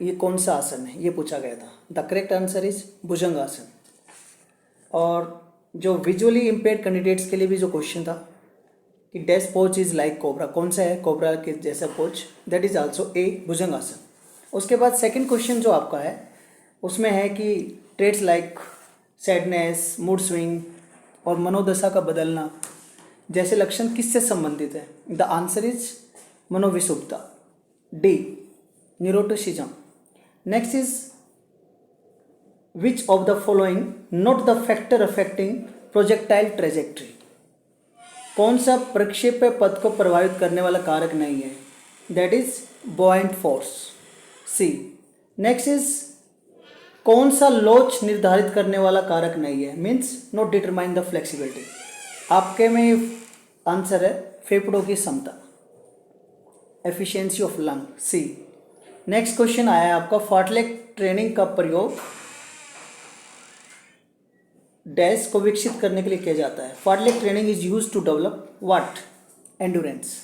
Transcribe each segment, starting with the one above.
ये कौन सा आसन है, ये पूछा गया था। द करेक्ट आंसर इज भुजंग आसन। और जो विजुअली इम्पेयर्ड कैंडिडेट्स के लिए भी जो क्वेश्चन था कि dash pose is like cobra, कौन सा है कोबरा के जैसा pose, that is also a bhujangasana. उसके बाद सेकंड क्वेश्चन जो आपका है उसमें है कि traits like sadness, mood swing और मनोदशा का बदलना जैसे लक्षण किससे संबंधित है। द आंसर इज मनोविषुप्तता, D neuroticism. Next is which of the following not the factor affecting projectile trajectory, कौन सा प्रक्षेप्य पथ को प्रभावित करने वाला कारक नहीं है, that is buoyant force, C. Next is कौन सा लोच निर्धारित करने वाला कारक नहीं है, means not determine the flexibility. आपके में आंसर है फेफड़ों की क्षमता, efficiency of lung, C. Next question आया है आपका फार्टलेग ट्रेनिंग का प्रयोग डैश को विकसित करने के लिए किया जाता है। Fartlek training is use to develop what, endurance.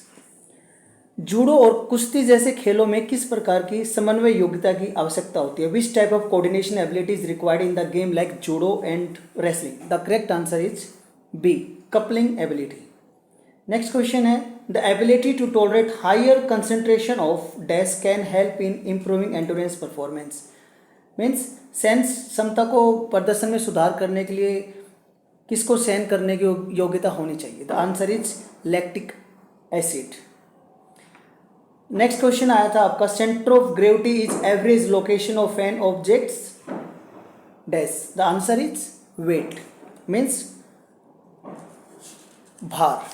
Judo और कुश्ती जैसे खेलों में किस प्रकार की समन्वय योग्यता की आवश्यकता होती है। Which type of coordination ability is required in the game like judo and wrestling. The correct answer is B, coupling ability. Next question है the ability to tolerate higher concentration of dash can help in improving endurance performance, means sense क्षमता को प्रदर्शन में सुधार करने के लिए किसको सहन करने की योग्यता होनी चाहिए। The answer is lactic acid. Next question आया था आपका centre of gravity is average location of an objects dash. The answer is weight, means भार।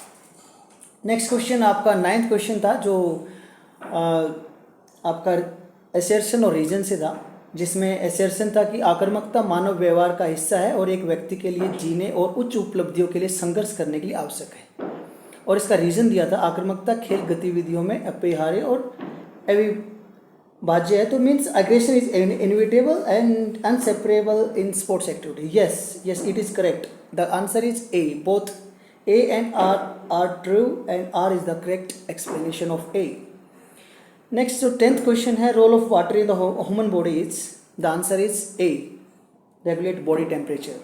नेक्स्ट क्वेश्चन आपका 9th क्वेश्चन था जो आपका एसर्शन और रीजन से था, जिसमें एसर्शन था कि आक्रामकता मानव व्यवहार का हिस्सा है और एक व्यक्ति के लिए जीने और उच्च उपलब्धियों के लिए संघर्ष करने के लिए आवश्यक है। और इसका रीजन दिया था आक्रामकता खेल गतिविधियों में अपरिहार्य और अविभाज्य है, तो means aggression is inevitable and inseparable in sports activity. Yes yes, it is correct. The answer is A, both A and R are true and R is the correct explanation of A. Next, so 10th question है role of water in the human body is, the answer is A, regulate body temperature.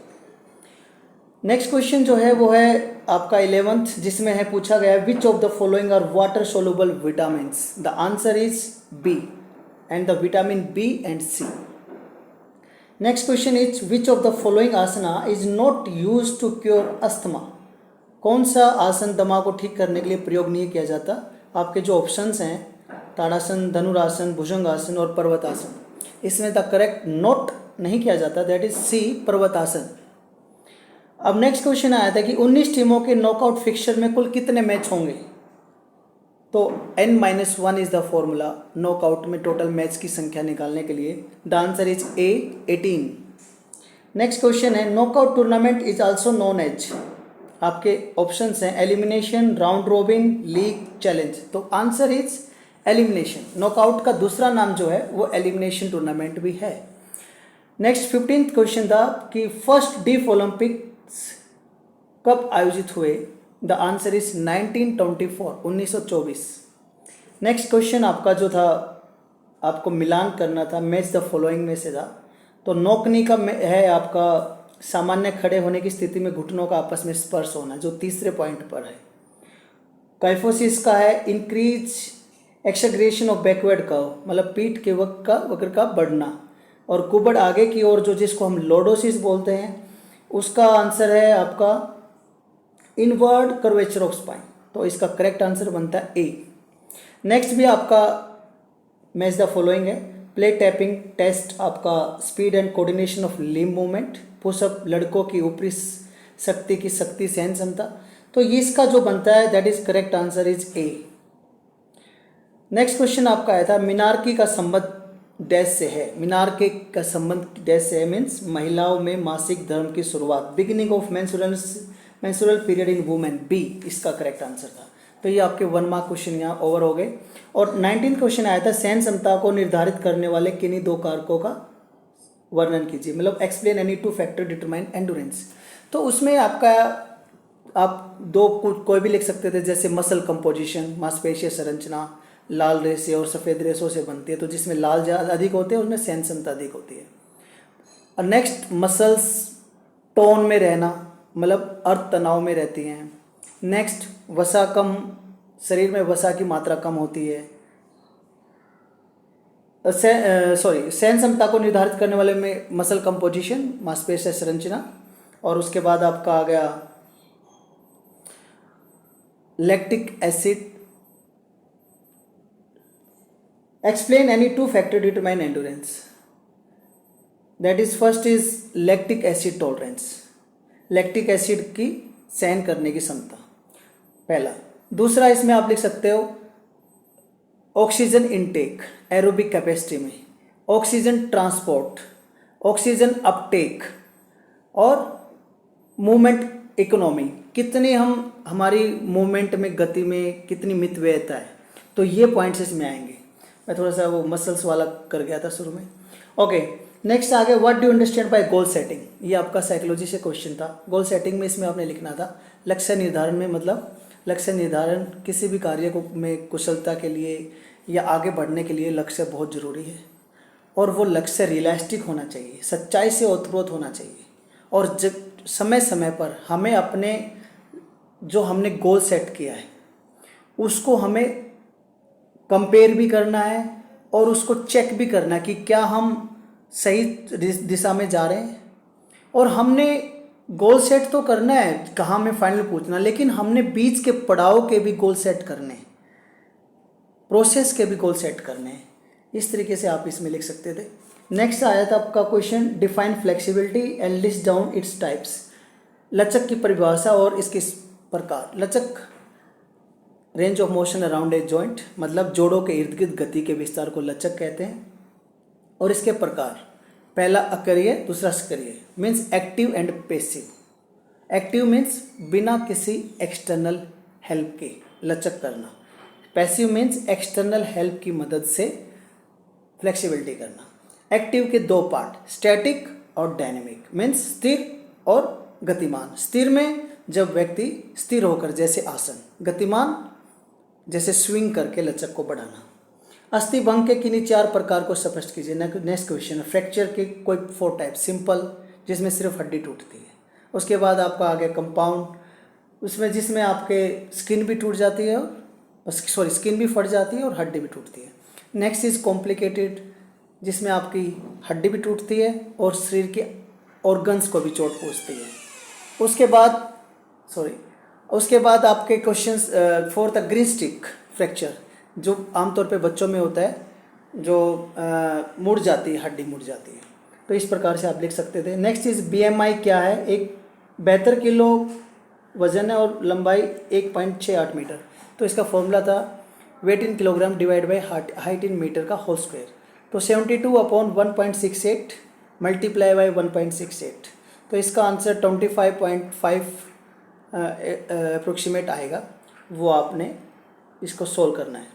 Next question जो है वो है आपका 11th, जिसमें है पूछा गया है which of the following are water soluble vitamins. The answer is B and the vitamin B and C. Next question is which of the following asana is not use to cure asthma, कौन सा आसन दमा को ठीक करने के लिए प्रयोग नहीं किया जाता। आपके जो ऑप्शंस हैं ताड़ासन, धनुरासन, भुजंगासन और पर्वतासन, इसमें द करेक्ट नोट नहीं किया जाता, दैट इज सी, पर्वतासन। अब नेक्स्ट क्वेश्चन आया था कि 19 टीमों के नॉकआउट फिक्सचर में कुल कितने मैच होंगे, तो n-1 is the formula knockout में टोटल मैच की संख्या निकालने के लिए। The answer is A, 18। Next question है knockout tournament is also known as, आपके ऑप्शंस हैं elimination, round robin, league, challenge, तो आंसर इज एलिमिनेशन। नॉकआउट का दूसरा नाम जो है वो एलिमिनेशन टूर्नामेंट भी है। नेक्स्ट 15th क्वेश्चन था कि फर्स्ट डीफ ओलंपिक्स कब आयोजित हुए। The answer is 1924, 1924। Next question आपका जो था आपको मिलान करना था मैच द फॉलोइंग में से था, तो नौकनी का है आपका सामान्य खड़े होने की स्थिति में घुटनों का आपस में स्पर्श होना, जो तीसरे पॉइंट पर है। काइफोसिस का है इंक्रीज एक्सग्रेशन ऑफ बैकवर्ड कर्व, मतलब पीठ के वक्र का बढ़ना, और कुबड़ आगे की ओर जो जिसको हम लॉर्डोसिस बोलते हैं, उसका आंसर है आपका इनवर्ड कर्वेचर ऑफ स्पाइन, तो इसका करेक्ट आंसर बनता है ए। नेक्स्ट भी आपका मैच द फॉलोइंग है प्ले टैपिंग टेस्ट, आपका speed and coordination of limb movement, push up लड़कों की ऊपरी शक्ति की शक्ति सहन क्षमता, तो ये इसका जो बनता है that is correct answer is A. Next question आपका आया था मिनार्की का संबंध डैश से है। मिनार्की का संबंध डैश से है मीन्स महिलाओं में मासिक धर्म की शुरुआत, beginning of menstrual period in women, B इसका करेक्ट आंसर था। तो ये आपके 1 मार्क क्वेश्चन यहाँ ओवर हो गए। और 19th क्वेश्चन आया था सहन क्षमता को निर्धारित करने वाले किन्हीं 2 कारकों का वर्णन कीजिए, मतलब explain any 2 factor determine endurance. तो उसमें आपका आप 2 कोई भी लिख सकते थे, जैसे मसल कंपोजिशन, मांसपेशीय संरचना, लाल रेशे और सफ़ेद रेशों से बनती है, तो जिसमें लाल ज़्यादा अधिक होते हैं उसमें सहन क्षमता अधिक होती है। और नेक्स्ट मसल्स टोन में रहना, मतलब अर्ध तनाव में रहती हैं। नेक्स्ट वसा कम, शरीर में वसा की मात्रा कम होती है। सहन क्षमता को निर्धारित करने वाले में मसल कंपोजिशन, मांसपेशिया संरचना, और उसके बाद आपका आ गया lactic acid. Explain any two factor determine endurance, that is first is lactic acid tolerance, lactic acid की सहन करने की क्षमता पहला। दूसरा इसमें आप लिख सकते हो ऑक्सीजन इनटेक एरोबिक कैपेसिटी में, ऑक्सीजन ट्रांसपोर्ट, ऑक्सीजन अपटेक, और मूवमेंट इकोनॉमी, कितने हम हमारी मूवमेंट में, गति में कितनी मितव्ययता है, तो ये पॉइंट्स इसमें आएंगे। मैं थोड़ा सा वो मसल्स वाला कर गया था शुरू में। ओके, नेक्स्ट आ गया what do understand by goal setting. ये आपका साइकोलॉजी से क्वेश्चन था। गोल सेटिंग में इसमें आपने लिखना था लक्ष्य निर्धारण में, मतलब लक्ष्य निर्धारण किसी भी कार्य को में कुशलता के लिए या आगे बढ़ने के लिए लक्ष्य बहुत ज़रूरी है, और वो लक्ष्य रियलिस्टिक होना चाहिए, सच्चाई से ओतप्रोत होना चाहिए, और जब समय समय पर हमें अपने जो हमने गोल सेट किया है उसको हमें कंपेयर भी करना है और उसको चेक भी करना है कि क्या हम सही दिशा में जा रहे हैं। और हमने गोल सेट तो करना है, कहाँ में फाइनल पूछना, लेकिन हमने बीच के पड़ाव के भी गोल सेट करने, प्रोसेस के भी गोल सेट करने हैं। इस तरीके से आप इसमें लिख सकते थे। नेक्स्ट आया था आपका question define flexibility and list down its types, लचक की परिभाषा और इसके प्रकार। लचक range of motion around a joint, मतलब जोड़ों के इर्द गिर्द गति के विस्तार को लचक कहते हैं। और इसके प्रकार, पहला अक्रिय, दूसरा सक्रिय, means active and passive. Active means बिना किसी एक्सटर्नल हेल्प के लचक करना, पैसिव मीन्स एक्सटर्नल हेल्प की मदद से फ्लेक्सिबिलिटी करना। एक्टिव के दो पार्ट, स्टैटिक और डायनेमिक, मीन्स स्थिर और गतिमान। स्थिर में जब व्यक्ति स्थिर होकर, जैसे आसन, गतिमान जैसे स्विंग करके लचक को बढ़ाना। अस्थि भंग के किन्हीं 4 प्रकार को स्पष्ट कीजिए। नेक्स्ट क्वेश्चन, फ्रैक्चर के कोई 4 टाइप। सिंपल, जिसमें सिर्फ हड्डी टूटती है। उसके बाद आपका आ गया कंपाउंड, उसमें जिसमें आपके स्किन भी टूट जाती है, स्किन भी फट जाती है और हड्डी भी टूटती है। नेक्स्ट इज कॉम्प्लिकेटेड, जिसमें आपकी हड्डी भी टूटती है और शरीर के ऑर्गन्स को भी चोट पहुँचती है। उसके बाद आपके क्वेश्चंस 4 ग्रीन स्टिक फ्रैक्चर, जो आमतौर पे बच्चों में होता है, जो मुड़ जाती है, हड्डी मुड़ जाती है। तो इस प्रकार से आप लिख सकते थे। नेक्स्ट इज BMI क्या है। एक 72 किलो वजन है और लंबाई 1.68 मीटर। तो इसका फॉर्मूला था weight in kilogram divide by height in metre का होल स्क्वायर। तो 72/1.68 मल्टीप्लाई बाई 1.68, तो इसका आंसर 25.5 अप्रोक्सीमेट आएगा। वो आपने इसको सोल्व करना है।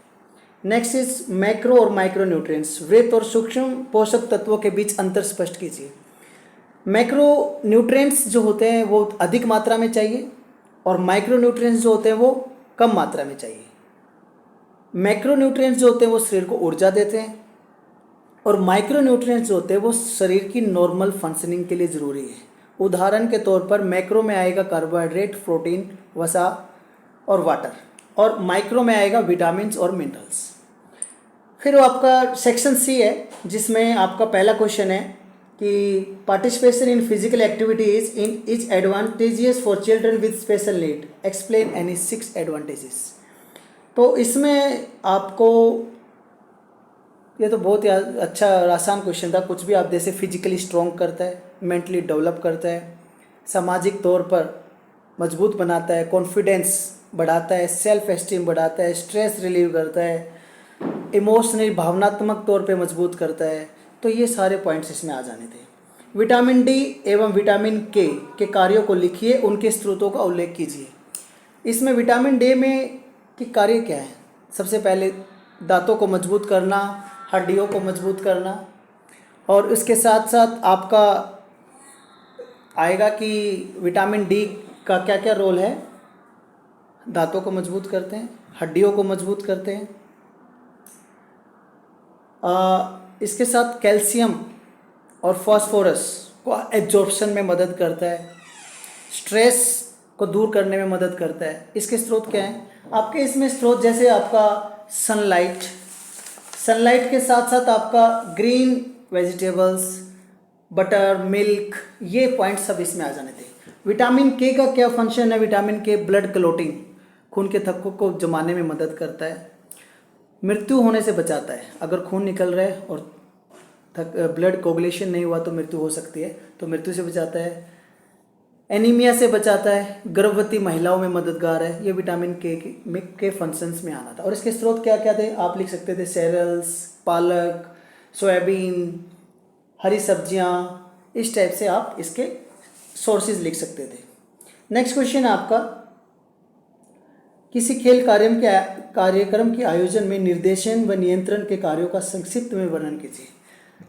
नेक्स्ट इज मैक्रो और माइक्रो न्यूट्रिएंट्स, वृत्त और सूक्ष्म पोषक तत्वों के बीच अंतर स्पष्ट कीजिए। मैक्रो न्यूट्रिएंट्स जो होते हैं वो अधिक मात्रा में चाहिए, और माइक्रो न्यूट्रिएंट्स जो होते हैं वो कम मात्रा में चाहिए। मैक्रो न्यूट्रिएंट्स जो होते हैं वो शरीर को ऊर्जा देते हैं, और माइक्रो न्यूट्रिएंट्स जो होते हैं वो शरीर की नॉर्मल फंक्शनिंग के लिए ज़रूरी है। उदाहरण के तौर पर मैक्रो में आएगा कार्बोहाइड्रेट, प्रोटीन, वसा और वाटर, और माइक्रो में आएगा विटामिन्स और मिनरल्स। फिर आपका सेक्शन सी है, जिसमें आपका पहला क्वेश्चन है कि participation in physical activities in is advantageous for children with special need, explain any 6 advantages. तो इसमें आपको, ये तो बहुत ही अच्छा आसान क्वेश्चन था। कुछ भी आप जैसे फिजिकली स्ट्रॉन्ग करता है, मेंटली डेवलप करता है, सामाजिक तौर पर मजबूत बनाता है, कॉन्फिडेंस बढ़ाता है, सेल्फ एस्टीम बढ़ाता है, स्ट्रेस रिलीव करता है, इमोशनली भावनात्मक तौर पे मजबूत करता है। तो ये सारे पॉइंट्स इसमें आ जाने थे। विटामिन डी एवं विटामिन के कार्यों को लिखिए, उनके स्रोतों का उल्लेख कीजिए। इसमें विटामिन डी में के कार्य क्या है? सबसे पहले दांतों को मजबूत करना, हड्डियों को मजबूत करना, और इसके साथ साथ आपका आएगा कि विटामिन डी का क्या क्या रोल है। दांतों को मजबूत करते हैं, हड्डियों को मजबूत करते हैं, इसके साथ कैल्शियम और फास्फोरस को एब्जॉर्प्शन में मदद करता है, स्ट्रेस को दूर करने में मदद करता है। इसके स्रोत क्या हैं आपके? इसमें स्रोत जैसे आपका सनलाइट, सनलाइट के साथ साथ आपका ग्रीन वेजिटेबल्स, बटर, मिल्क, ये पॉइंट सब इसमें आ जाने थे। विटामिन के का क्या फंक्शन है? विटामिन के ब्लड क्लोटिंग, खून के थक्कों को जमाने में मदद करता है, मृत्यु होने से बचाता है। अगर खून निकल रहा है और ब्लड कोगुलेशन नहीं हुआ तो मृत्यु हो सकती है, तो मृत्यु से बचाता है। एनीमिया से बचाता है, गर्भवती महिलाओं में मददगार है। ये विटामिन के फंक्शंस में आना था। और इसके स्रोत क्या क्या थे आप लिख सकते थे? सेरेल्स, पालक, सोयाबीन, हरी सब्जियां, इस टाइप से आप इसके सोर्सेज लिख सकते थे। नेक्स्ट क्वेश्चन है आपका, किसी खेल कार्यक्रम के आयोजन में निर्देशन व नियंत्रण के कार्यों का संक्षिप्त में वर्णन कीजिए।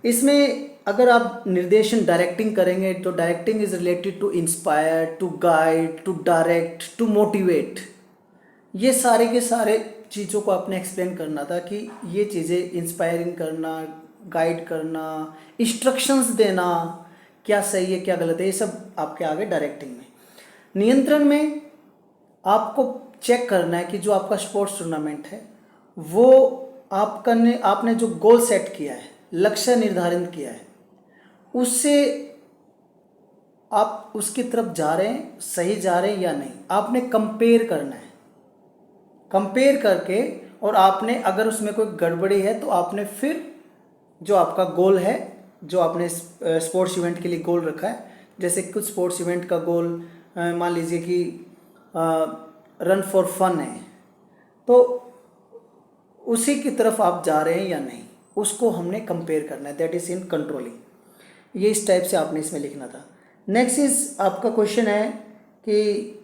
इसमें अगर आप निर्देशन डायरेक्टिंग करेंगे तो directing is related to inspire, to guide, to direct, to motivate. ये सारे के सारे चीज़ों को आपने एक्सप्लेन करना था कि ये चीज़ें इंस्पायरिंग करना, गाइड करना, इंस्ट्रक्शंस देना, क्या सही है क्या गलत है, ये सब आपके आगे डायरेक्टिंग में। नियंत्रण में आपको चेक करना है कि जो आपका स्पोर्ट्स टूर्नामेंट है वो आपने जो गोल सेट किया है, लक्ष्य निर्धारित किया है, उससे आप उसकी तरफ जा रहे हैं, सही जा रहे हैं या नहीं, आपने कंपेयर करना है। कंपेयर करके और आपने अगर उसमें कोई गड़बड़ी है तो आपने फिर जो आपका गोल है, जो आपने स्पोर्ट्स इवेंट के लिए गोल रखा है, जैसे कुछ स्पोर्ट्स इवेंट का गोल मान लीजिए कि रन फॉर फन है, तो उसी की तरफ आप जा रहे हैं या नहीं, उसको हमने कंपेयर करना है। That is in controlling. ये इस टाइप से आपने इसमें लिखना था। नेक्स्ट इज आपका क्वेश्चन है कि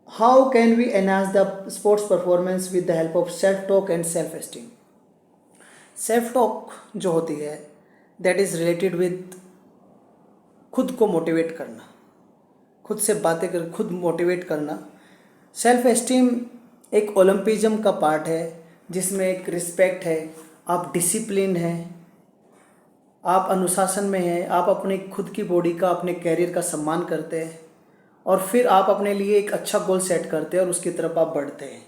how can we enhance the sports performance with the help of self talk and self esteem. Self talk जो होती है दैट इज रिलेटेड विद खुद को मोटिवेट करना, खुद से बातें कर, खुद मोटिवेट करना। सेल्फ एस्टीम एक ओलंपिज्म का पार्ट है जिसमें एक रिस्पेक्ट है, आप डिसिप्लिन है, आप अनुशासन में हैं, आप अपने खुद की बॉडी का, अपने कैरियर का सम्मान करते हैं और फिर आप अपने लिए एक अच्छा गोल सेट करते हैं और उसकी तरफ आप बढ़ते हैं।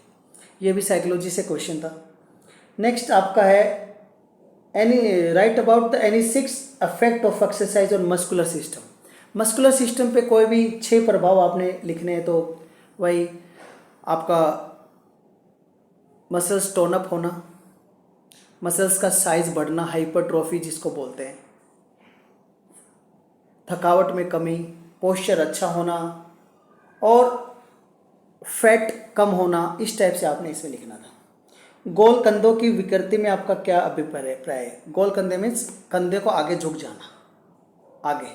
ये भी साइकोलॉजी से क्वेश्चन था। नेक्स्ट आपका है right about the any 6 effect of exercise on muscular system. Muscular system पे कोई भी 6 प्रभाव आपने लिखने हैं, तो वही आपका मसल्स टोन अप होना, मसल्स का साइज बढ़ना, हाइपरट्रॉफी जिसको बोलते हैं, थकावट में कमी, पोस्चर अच्छा होना और फैट कम होना। इस टाइप से आपने इसमें लिखना था। गोल कंधों की विकृति में आपका क्या अभिप्राय है? गोल कंधे में कंधे को आगे झुक जाना, आगे।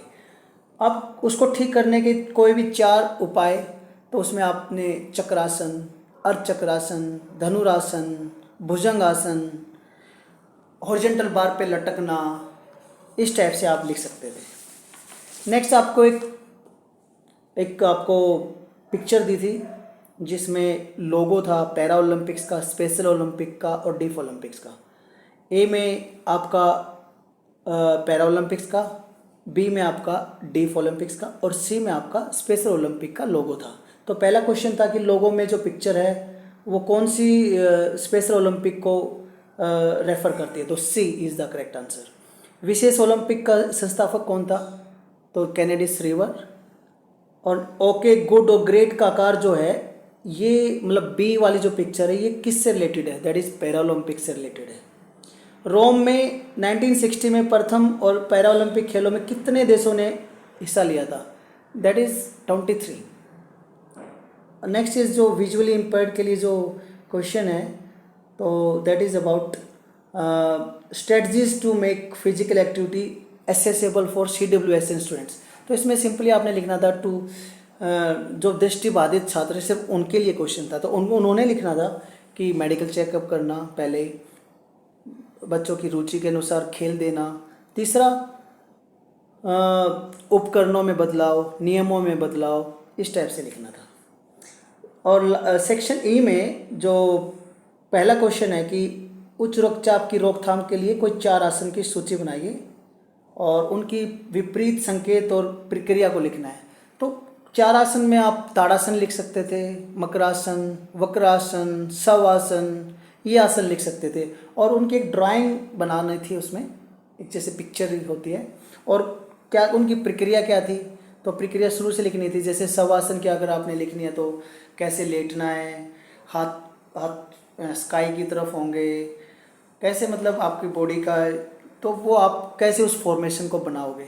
अब उसको ठीक करने के कोई भी 4 उपाय, तो उसमें आपने चक्रासन, अर्धचक्रासन, धनुरासन, भुजंगासन, हॉरिजॉन्टल बार पे लटकना, इस टाइप से आप लिख सकते थे। नेक्स्ट आपको एक आपको पिक्चर दी थी जिसमें लोगो था पैरा ओलंपिक्स का, स्पेशल ओलंपिक का और डीफ ओलंपिक्स का। ए में आपका पैरा ओलंपिक्स का, बी में आपका डीफ ओलंपिक्स का और सी में आपका स्पेशल ओलंपिक का लोगो था। तो पहला क्वेश्चन था कि लोगो में जो पिक्चर है वो कौन सी स्पेशल ओलंपिक को रेफर करती है, तो C is the correct answer. विशेष ओलंपिक का संस्थापक कौन था? तो केनेडी श्रीवर। और ओके, गुड और ग्रेट का आकार जो है, ये मतलब बी वाली जो पिक्चर है ये किससे रिलेटेड है? दैट इज़ पैरा ओलंपिक से रिलेटेड है। रोम में 1960 में प्रथम और पैरा ओलंपिक खेलों में कितने देशों ने हिस्सा लिया था? That is 23। नेक्स्ट इज जो विजुअली इम्पेयर्ड के लिए जो क्वेश्चन है, तो that is about strategies to make physical activity accessible for CWSN students. तो इसमें सिंपली आपने लिखना था टू जो दृष्टिबाधित छात्र, सिर्फ उनके लिए क्वेश्चन था। तो उन्होंने लिखना था कि मेडिकल चेकअप करना, पहले बच्चों की रुचि के अनुसार खेल देना, तीसरा उपकरणों में बदलाव, नियमों में बदलाव, इस टाइप से लिखना था। और सेक्शन ई में जो पहला क्वेश्चन है कि उच्च रक्तचाप की रोकथाम के लिए कोई 4 आसन की सूची बनाइए और उनकी विपरीत संकेत और प्रक्रिया को लिखना है। तो 4 आसन में आप ताड़ासन लिख सकते थे, मकरासन, वक्रासन, शवासन, ये आसन लिख सकते थे और उनकी एक ड्राइंग बनानी थी, उसमें एक जैसे पिक्चर होती है और क्या उनकी प्रक्रिया क्या थी। तो प्रक्रिया शुरू से लिखनी थी, जैसे शवासन की अगर आपने लिखनी है तो कैसे लेटना है, हाथ हाथ स्काई की तरफ होंगे, कैसे मतलब आपकी बॉडी का, तो वो आप कैसे उस फॉर्मेशन को बनाओगे।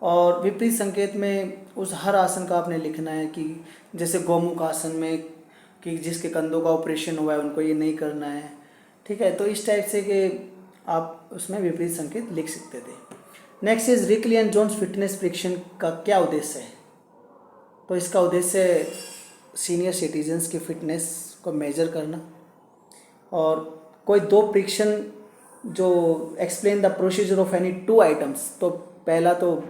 और विपरीत संकेत में उस हर आसन का आपने लिखना है कि जैसे गौमुख आसन में कि जिसके कंधों का ऑपरेशन हुआ है उनको ये नहीं करना है, ठीक है। तो इस टाइप से कि आप उसमें विपरीत संकेत लिख सकते थे। Next is Rikli and Jones fitness परीक्षण का क्या उद्देश्य है। तो इसका उद्देश्य सीनियर सिटीजन्स की फिटनेस को मेजर करना और कोई 2 परीक्षण जो explain the procedure of any 2 items. तो पहला तो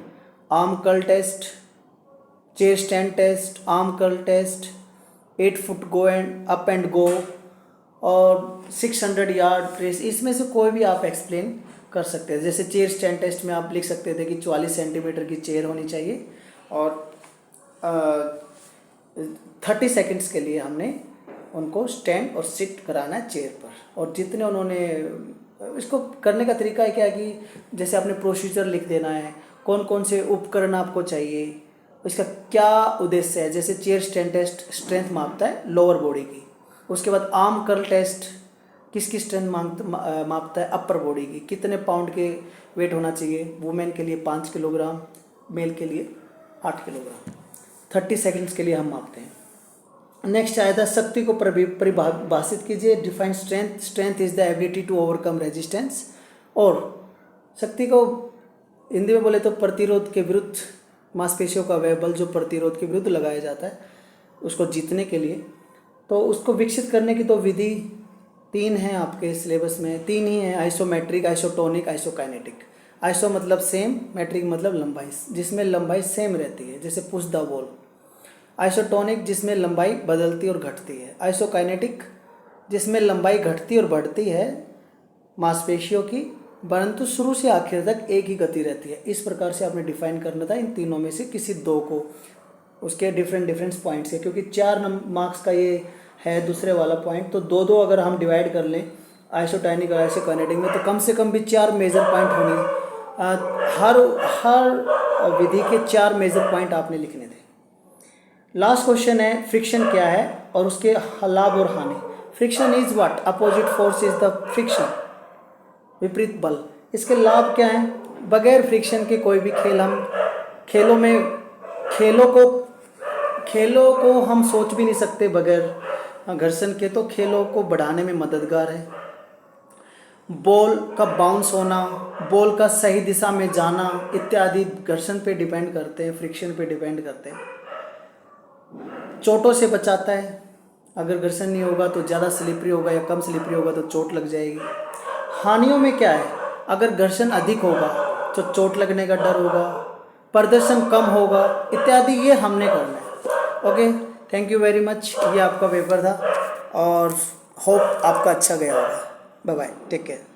arm curl test, chair stand test, arm curl test, 8 foot go and up and go और 600 यार्ड रेस, इसमें से कोई भी आप एक्सप्लेन कर सकते हैं। जैसे चेयर स्टैंड टेस्ट में आप लिख सकते थे कि 44 सेंटीमीटर की चेयर होनी चाहिए और 30 सेकंड्स के लिए हमने उनको स्टैंड और सिट कराना है चेयर पर। और जितने उन्होंने इसको करने का तरीका है क्या कि जैसे आपने प्रोसीजर लिख देना है, कौन कौन से उपकरण आपको चाहिए, इसका क्या उद्देश्य है। जैसे चेयर स्टैंड टेस्ट स्ट्रेंथ मापता है लोअर बॉडी की, उसके बाद आर्म कर्ल टेस्ट किसकी स्ट्रेंथ मापता है अपर बॉडी की, कितने पाउंड के वेट होना चाहिए, वुमेन के लिए 5 किलोग्राम, मेल के लिए 8 किलोग्राम। 30 सेकंड्स के लिए हम मापते हैं। नेक्स्ट आया था शक्ति को परिभाषित कीजिए। Define strength. Strength is the ability to overcome resistance. और शक्ति को हिंदी में बोले तो प्रतिरोध के विरुद्ध, मांसपेशियों का वह बल जो प्रतिरोध के विरुद्ध लगाया जाता है उसको जीतने के लिए। तो उसको विकसित करने की तो विधि 3 हैं आपके सिलेबस में, 3 ही हैं, आइसोमेट्रिक, आइसोटोनिक, आइसोकाइनेटिक। आइसो मतलब सेम, मैट्रिक मतलब लंबाई, जिसमें लंबाई सेम रहती है, जैसे पुश द बॉल। आइसोटोनिक जिसमें लंबाई बदलती और घटती है। आइसोकाइनेटिक जिसमें लंबाई घटती और बढ़ती है मांसपेशियों की, परंतु शुरू से आखिर तक एक ही गति रहती है। इस प्रकार से आपने डिफाइन करना था इन तीनों में से किसी 2 को, उसके डिफरेंट पॉइंट्स है, क्योंकि 4 मार्क्स का ये है दूसरे वाला पॉइंट। तो 2-2 अगर हम डिवाइड कर लें आइसोटोनिक और आइसोकाइनेटिक में, तो कम से कम भी 4 मेजर पॉइंट होंगे। हर विधि के 4 मेजर पॉइंट आपने लिखने थे। लास्ट क्वेश्चन है फ्रिक्शन क्या है और उसके लाभ और हानि। Friction is what? Opposite force is the friction, विपरीत बल। इसके लाभ क्या हैं? बगैर फ्रिक्शन के कोई भी खेल, हम खेलों को हम सोच भी नहीं सकते बगैर घर्षण के। तो खेलों को बढ़ाने में मददगार है। बॉल का बाउंस होना, बॉल का सही दिशा में जाना इत्यादि घर्षण पे डिपेंड करते हैं, फ्रिक्शन पे डिपेंड करते हैं। चोटों से बचाता है, अगर घर्षण नहीं होगा तो ज़्यादा स्लिपरी होगा या कम स्लिपरी होगा तो चोट लग जाएगी। हानियों में क्या है? अगर घर्षण अधिक होगा तो चोट लगने का डर होगा, प्रदर्शन कम होगा इत्यादि, ये हमने करना है। Okay, thank you very much. ये आपका पेपर था और होप आपका अच्छा गया होगा। Bye bye, take care.